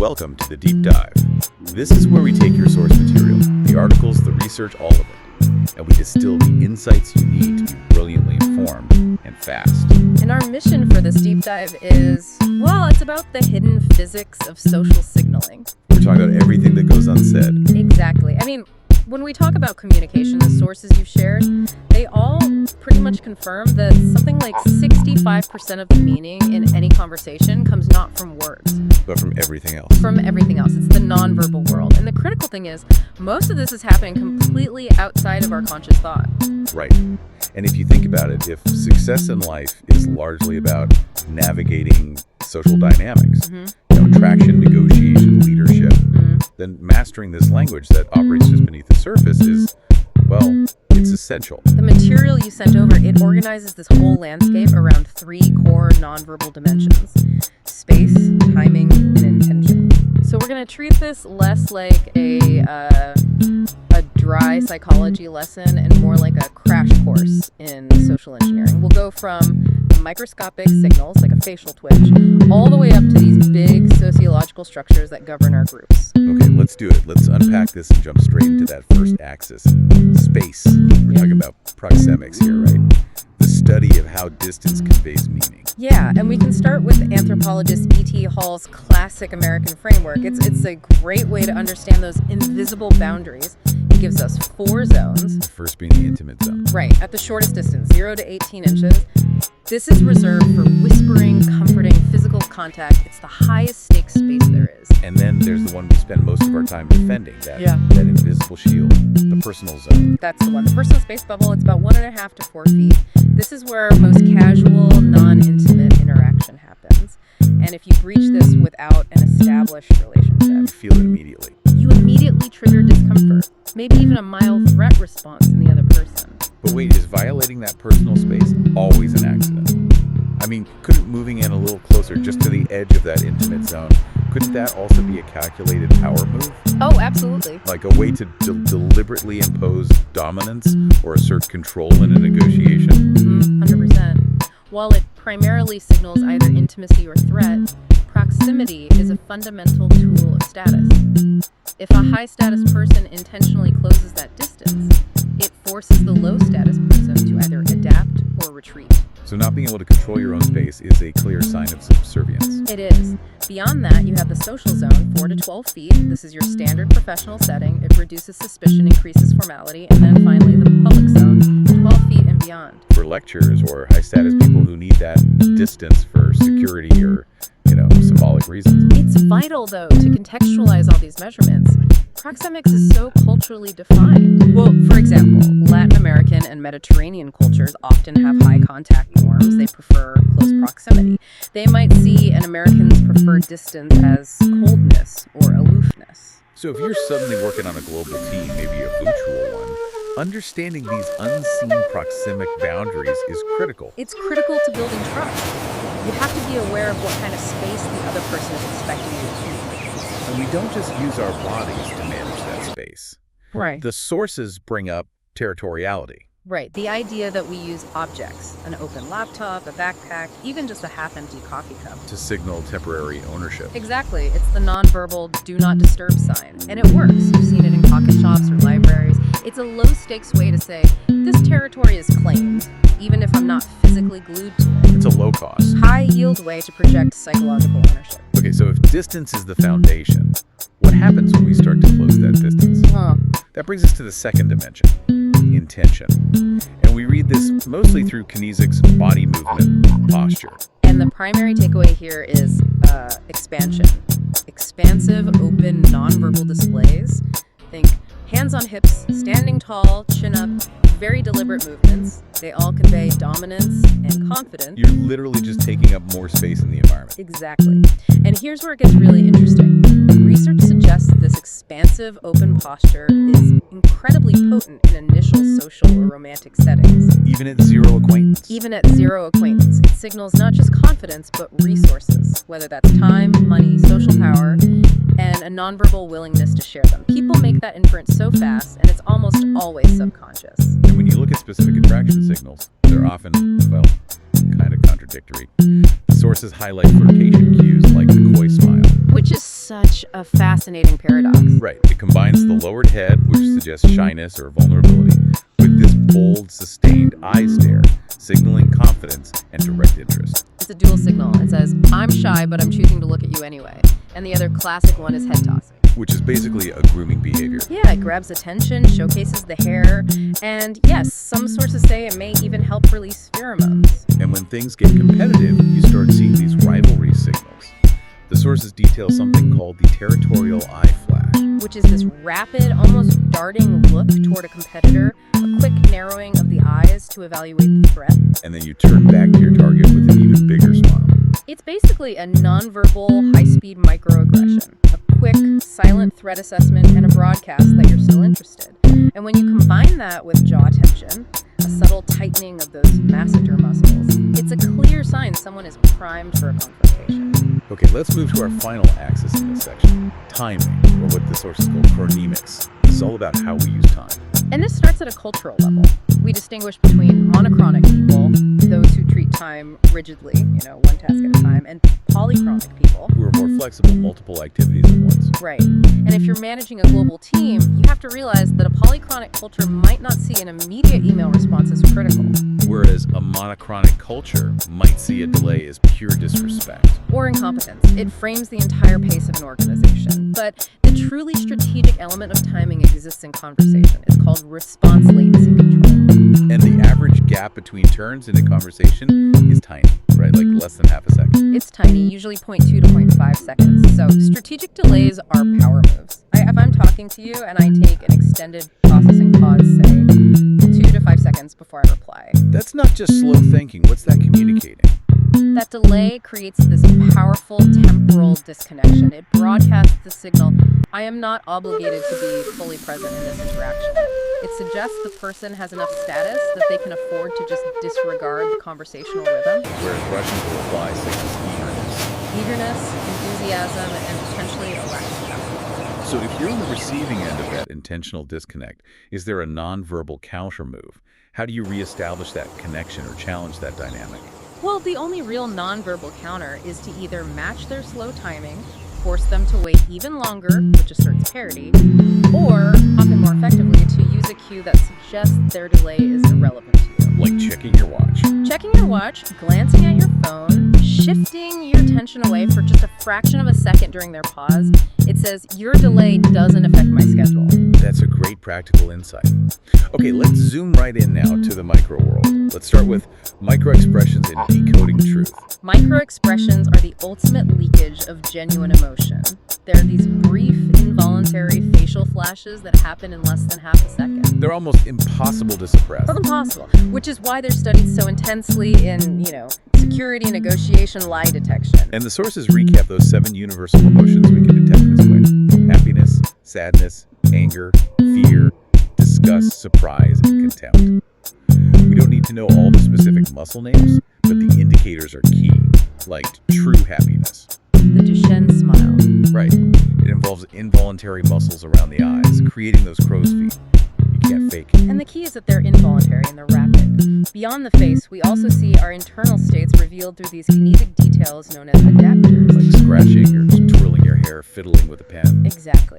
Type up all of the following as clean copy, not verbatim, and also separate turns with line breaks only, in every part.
Welcome to the Deep Dive. This is where we take your source material, the articles, the research, all of it, and we distill the insights you need to be brilliantly informed and fast.
And our mission for this deep dive is, well, it's about the hidden physics of social signaling.
We're talking about everything that goes unsaid.
Exactly. I mean, when we talk about communication, the sources you've shared, they all pretty much confirm that something like 65% of the meaning in any conversation comes not from words,
But from everything else.
from everything else. It's the nonverbal world. And the critical thing is, most of this is happening completely outside of our conscious thought.
Right. And if you think about it, if success in life is largely about navigating social dynamics, attraction, negotiation, leadership, then mastering this language that operates just beneath the surface is, well, it's essential.
The material you sent over, it organizes this whole landscape around three core nonverbal dimensions: space, timing, and intention. So we're going to treat this less like a dry psychology lesson and more like a crash course in social engineering. We'll go from microscopic signals, like a facial twitch, all the way up to these big sociological structures that govern our groups.
Okay, let's do it. Let's unpack this and jump straight into that first axis, space. We're talking about proxemics here, right? The study of how distance conveys meaning.
Yeah, and we can start with anthropologist E.T. Hall's classic American framework. It's a great way to understand those invisible boundaries. It gives us 4 zones.
The first being the intimate zone.
Right, at the shortest distance, 0 to 18 inches. This is reserved for whispering, comforting, physical contact. It's the highest stakes space there is.
And then there's the one we spend most of our time defending, that invisible shield, the personal zone.
That's the one. The personal space bubble, it's about 1.5 to 4 feet. This is where most casual, non-intimate interaction happens. And if you breach this without an established
You
relationship,
feel it immediately.
you immediately trigger discomfort, maybe even a mild threat response in the other person.
But wait, is violating that personal space always an accident? I mean, couldn't moving in a little closer just to the edge of that intimate zone, couldn't that also be a calculated power move?
Oh, absolutely.
Like a way to deliberately impose dominance or assert control in a negotiation?
100%. While it primarily signals either intimacy or threat, proximity is a fundamental tool of status. If a high-status person intentionally closes that distance, it forces the low-status person to either adapt or retreat.
So not being able to control your own space is a clear sign of subservience.
It is. Beyond that, you have the social zone, 4 to 12 feet. This is your standard professional setting. It reduces suspicion, increases formality. And then finally, the public zone, 12 feet and beyond.
For lecturers or high-status people who need that distance for security or, symbolic reasons.
It's vital, though, to contextualize all these measurements. Proxemics is so culturally defined. Well, for example, Latin American and Mediterranean cultures often have high contact norms. They prefer close proximity. They might see an American's preferred distance as coldness or aloofness.
So if you're suddenly working on a global team, maybe a virtual one, understanding these unseen proxemic boundaries is critical.
It's critical to building trust. You have to be aware of what kind of space the other person is expecting you to keep.
And we don't just use our bodies to manage that space.
Right.
The sources bring up territoriality.
Right. The idea that we use objects, an open laptop, a backpack, even just a half-empty coffee cup,
To signal temporary ownership.
Exactly. It's the nonverbal do not disturb sign. And it works. You've seen it in pocket shops or libraries. It's a low-stakes way to say, this territory is claimed, even if I'm not physically glued to it.
It's a low cost.
High-yield way to project psychological ownership.
Okay, so if distance is the foundation, what happens when we start to close that distance? That brings us to the second dimension, intention. And we read this mostly through Kinesics body movement posture.
And the primary takeaway here is expansion. Expansive, open, nonverbal displays. Think hands on hips, standing tall, chin up, very deliberate movements. They all convey dominance and confidence.
You're literally just taking up more space in the environment.
Exactly. And here's where it gets really interesting. Research suggests this expansive, open posture is incredibly potent in initial social or romantic settings.
Even at zero acquaintance.
Even at zero acquaintance, it signals not just confidence, but resources, whether that's time, money, social power, and a nonverbal willingness to share them. People make that inference so fast, and it's almost always subconscious.
And when you look at specific attraction signals, they're often, well, kind of contradictory. Sources highlight flirtation cues like the coy smile.
Which is so such a fascinating paradox.
Right. It combines the lowered head, which suggests shyness or vulnerability, with this bold, sustained eye stare, signaling confidence and direct interest.
It's a dual signal. It says, I'm shy, but I'm choosing to look at you anyway. And the other classic one is head tossing,
Which is basically a grooming behavior.
Yeah, it grabs attention, showcases the hair, and yes, some sources say it may even help release pheromones.
And when things get competitive, you start seeing these rivalry signals. The sources detail something called the territorial eye flash,
which is this rapid, almost darting look toward a competitor, a quick narrowing of the eyes to evaluate the threat.
and then you turn back to your target with an even bigger smile.
It's basically a nonverbal, high-speed microaggression, a quick, silent threat assessment, and a broadcast that you're still interested. And when you combine that with jaw tension, a subtle tightening of those masseter muscles, it's a clear sign someone is primed for a confrontation.
Okay, let's move to our final axis in this section, timing, or what the sources call chronemics. This is all about how we use time.
And this starts at a cultural level. We distinguish between monochronic people, those who treat time rigidly, one task at a time, and polychronic people,
Who are more flexible, multiple activities at once.
Right. And if you're managing a global team, you have to realize that a polychronic culture might not see an immediate email response as critical.
Whereas a monochronic culture might see a delay as pure disrespect.
Or incompetence. It frames the entire pace of an organization. But the truly strategic element of timing exists in conversation. It's called response latency control.
And the average gap between turns in a conversation is tiny, right? Like less than half a second.
It's tiny, usually 0.2 to 0.5 seconds. So strategic delays are power moves. If I'm talking to you and I take an extended processing pause, say 2 to 5 seconds before I reply,
That's not just slow thinking. What's that communicating?
that delay creates this powerful temporal disconnection. It broadcasts the signal, I am not obligated to be fully present in this interaction. It suggests the person has enough status that they can afford to just disregard the conversational rhythm.
Whereas rushing to reply signals
Eagerness, enthusiasm, and potentially a lack of confidence.
So if you're on the receiving end of that intentional disconnect, is there a nonverbal counter move? How do you reestablish that connection or challenge that dynamic?
Well, the only real nonverbal counter is to either match their slow timing, force them to wait even longer, which asserts parity, or, often more effectively, to use a cue that suggests their delay is irrelevant to you.
Like checking your watch.
Checking your watch, glancing at your phone, shifting your attention away for just a fraction of a second during their pause. It says, your delay doesn't affect my schedule.
That's a great practical insight. Okay, let's zoom right in now to the micro world. Let's start with micro-expressions and decoding truth.
Micro-expressions are the ultimate leakage of genuine emotion. They're these brief, involuntary facial flashes that happen in less than half a second.
They're almost impossible to suppress.
That's impossible, which is why they're studied so intensely in, security, negotiation, lie detection.
And the sources recap those 7 universal emotions we can detect this way. Happiness, sadness, anger, fear, disgust, surprise, and contempt. We don't need to know all the specific muscle names, but the indicators are key, like true happiness.
The Duchenne smile.
Right. It involves involuntary muscles around the eyes, creating those crow's feet. You can't fake it.
And the key is that they're involuntary and they're rapid. Beyond the face, we also see our internal states revealed through these kinesic details known as adapters.
Like scratching or just twirling your hair, fiddling with a pen.
Exactly.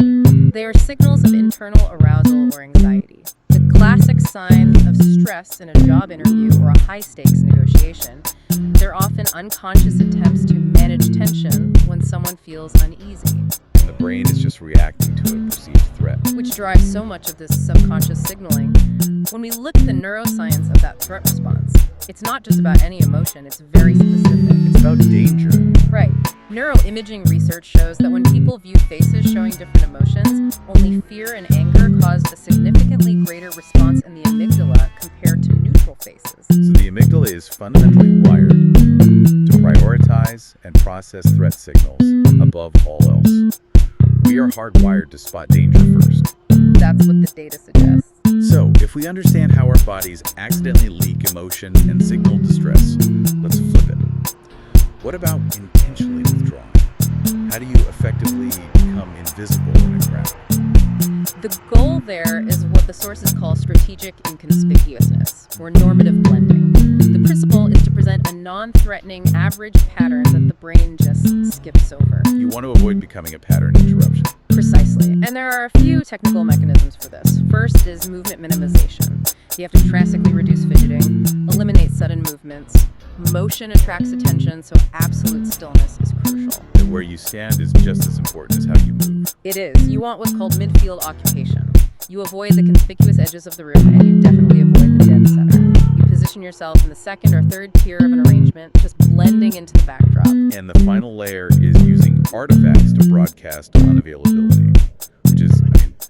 They are signals of internal arousal or anxiety. The classic signs of stress in a job interview or a high-stakes negotiation. They're often unconscious attempts to manage tension when someone feels uneasy.
And the brain is just reacting to a perceived threat.
Which drives so much of this subconscious signaling. When we look at the neuroscience of that threat response, it's not just about any emotion, it's very specific.
It's about danger.
Right. Neuroimaging research shows that when people view faces showing different emotions, only fear and anger caused a significantly greater response in the amygdala compared to neutral faces.
So the amygdala is fundamentally wired to prioritize and process threat signals above all else. We are hardwired to spot danger first.
That's what the data suggests.
So, if we understand how our bodies accidentally leak emotion and signal distress, let's flip it. What about intentionally withdrawing? How do you effectively become invisible in a crowd?
The goal there is what the sources call strategic inconspicuousness, or normative blending. The principle is to present a non-threatening average pattern that the brain just skips over.
You want to avoid becoming a pattern interruption.
Precisely. And there are a few technical mechanisms for this. First is movement minimization. You have to drastically reduce fidgeting, eliminate sudden movements. Motion attracts attention, so absolute stillness is crucial.
And where you stand is just as important as how you move.
It is. You want what's called midfield occupation. You avoid the conspicuous edges of the room, and you definitely avoid the dead center. You position yourself in the second or third tier of an arrangement, just blending into the backdrop.
And the final layer is using artifacts to broadcast unavailability, which is,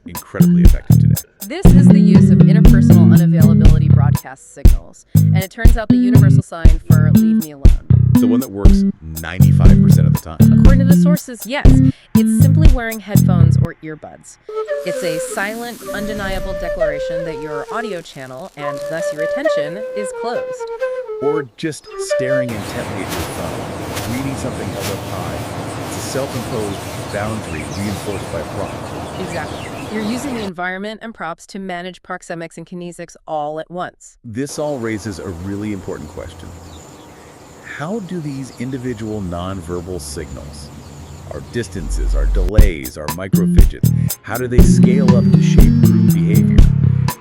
incredibly effective today.
This is the use of interpersonal unavailability broadcast signals, and it turns out the universal sign for leave me alone.
The one that works 95% of the time.
According to the sources, yes. It's simply wearing headphones or earbuds. It's a silent, undeniable declaration that your audio channel, and thus your attention, is closed.
Or just staring intently at your phone, reading something held up high. It's a self-imposed boundary reinforced by prompt.
Exactly. You're using the environment and props to manage proxemics and kinesics all at once.
This all raises a really important question. How do these individual nonverbal signals, our distances, our delays, our micro-fidgets, how do they scale up to shape group behavior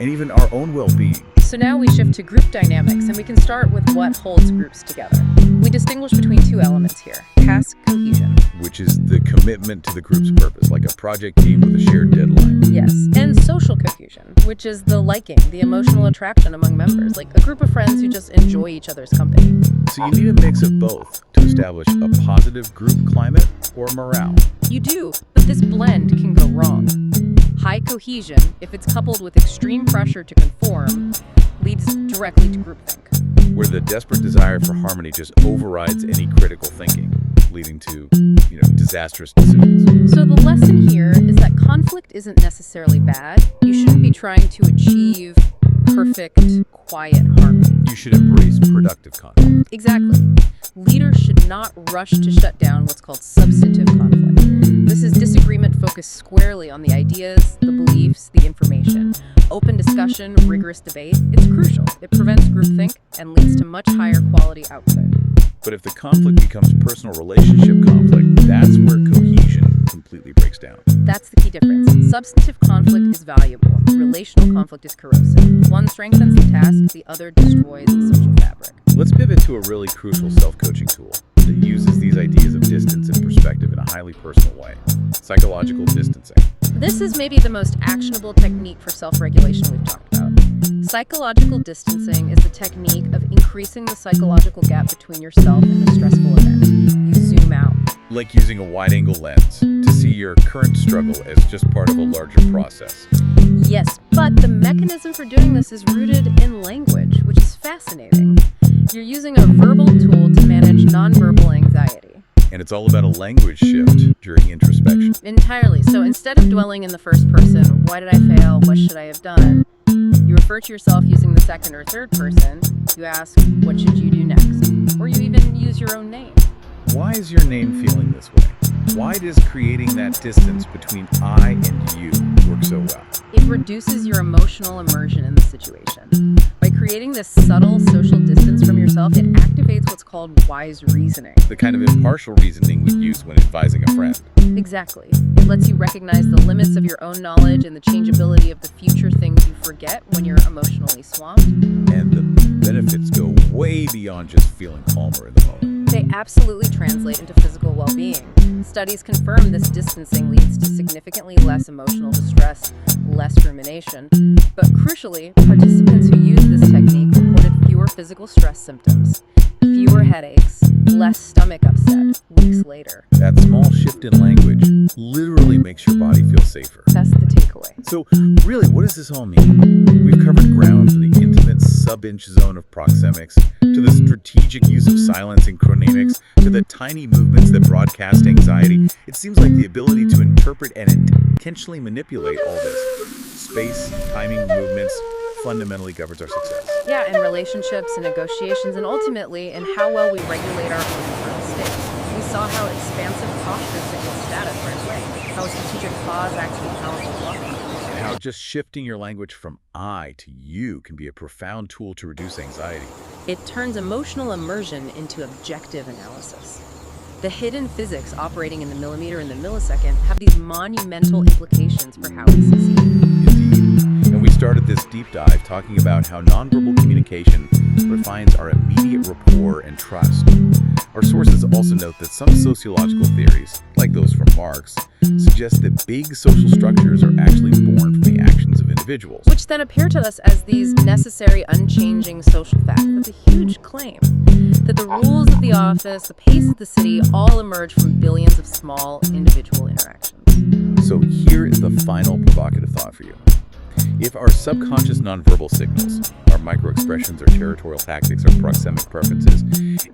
and even our own well-being?
So now we shift to group dynamics, and we can start with what holds groups together. We distinguish between two elements here: task cohesion.
Which is the commitment to the group's purpose, like a project team with a shared deadline.
Yes, and social cohesion, which is the liking, the emotional attraction among members, like a group of friends who just enjoy each other's company.
So you need a mix of both to establish a positive group climate or morale.
You do, but this blend can go wrong. High cohesion, if it's coupled with extreme pressure to conform, leads directly to groupthink.
Where the desperate desire for harmony just overrides any critical thinking, leading to, disastrous decisions.
So the lesson here is that conflict isn't necessarily bad. You shouldn't be trying to achieve perfect, quiet harmony.
You should embrace productive conflict.
Exactly. Leaders should not rush to shut down what's called substantive conflict. This is disagreement focused squarely on the ideas, the beliefs, the information. Open discussion, rigorous debate, it's crucial. It prevents groupthink and leads to much higher quality output.
But if the conflict becomes personal relationship conflict, that's where cohesion completely breaks down.
That's the key difference. Substantive conflict is valuable. Relational conflict is corrosive. One strengthens the task, the other destroys the social fabric.
Let's pivot to a really crucial self-coaching tool that uses these ideas of distance and perspective in a highly personal way: psychological distancing.
This is maybe the most actionable technique for self-regulation we've talked about. Psychological distancing is the technique of increasing the psychological gap between yourself and the stressful event. You zoom out.
Like using a wide-angle lens to see your current struggle as just part of a larger process.
Yes, but the mechanism for doing this is rooted in language, which is fascinating. You're using a verbal tool to manage nonverbal anxiety.
And it's all about a language shift during introspection.
Entirely. So instead of dwelling in the first person, why did I fail? What should I have done? You refer to yourself using the second or third person. You ask, what should you do next? Or you even use your own name.
Why is your name feeling this way? Why does creating that distance between I and you work so well?
It reduces your emotional immersion in the situation. By creating this subtle social distance from yourself, it activates what's called wise reasoning.
The kind of impartial reasoning we use when advising a friend.
Exactly. It lets you recognize the limits of your own knowledge and the changeability of the future things you forget when you're emotionally swamped.
And the benefits go way beyond just feeling calmer in the moment.
They absolutely translate into physical well-being. Studies confirm this distancing leads to significantly less emotional distress, less rumination, but crucially, participants who use this technique reported fewer physical stress symptoms, fewer headaches, less stomach upset weeks later.
That small shift in language literally makes your body feel safer.
That's the takeaway.
So really, what does this all mean? We've covered ground from the intimate sub-inch zone of proxemics to the strategic use of silence and chronemics to the tiny movements that broadcast anxiety. It seems like the ability to interpret and intentionally manipulate all this space, timing, movements fundamentally governs our success.
Yeah, in relationships and negotiations, and ultimately in how well we regulate our own internal state. We saw how expansive posture signals status right away, how a strategic pause acts as a powerful blocker.
And how just shifting your language from I to you can be a profound tool to reduce anxiety.
It turns emotional immersion into objective analysis. The hidden physics operating in the millimeter and the millisecond have these monumental implications for how we succeed.
Indeed. And we started this deep dive talking about how nonverbal communication refines our immediate rapport and trust. Our sources also note that some sociological theories, like those from Marx, suggest that big social structures are actually born from the actions of individuals.
Which then appear to us as these necessary, unchanging social facts. That's a huge claim. That the rules of the office, the pace of the city, all emerge from billions of small individual interactions.
So here is the final provocative thought for you. If our subconscious nonverbal signals, our microexpressions, our territorial tactics, our proxemic preferences,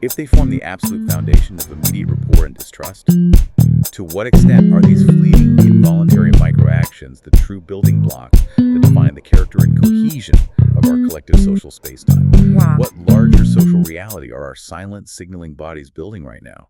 if they form the absolute foundation of immediate rapport and distrust, to what extent are these fleeting, involuntary microactions the true building blocks that define the character and cohesion of our collective social space-time?
Wow.
What larger social reality are our silent signaling bodies building right now?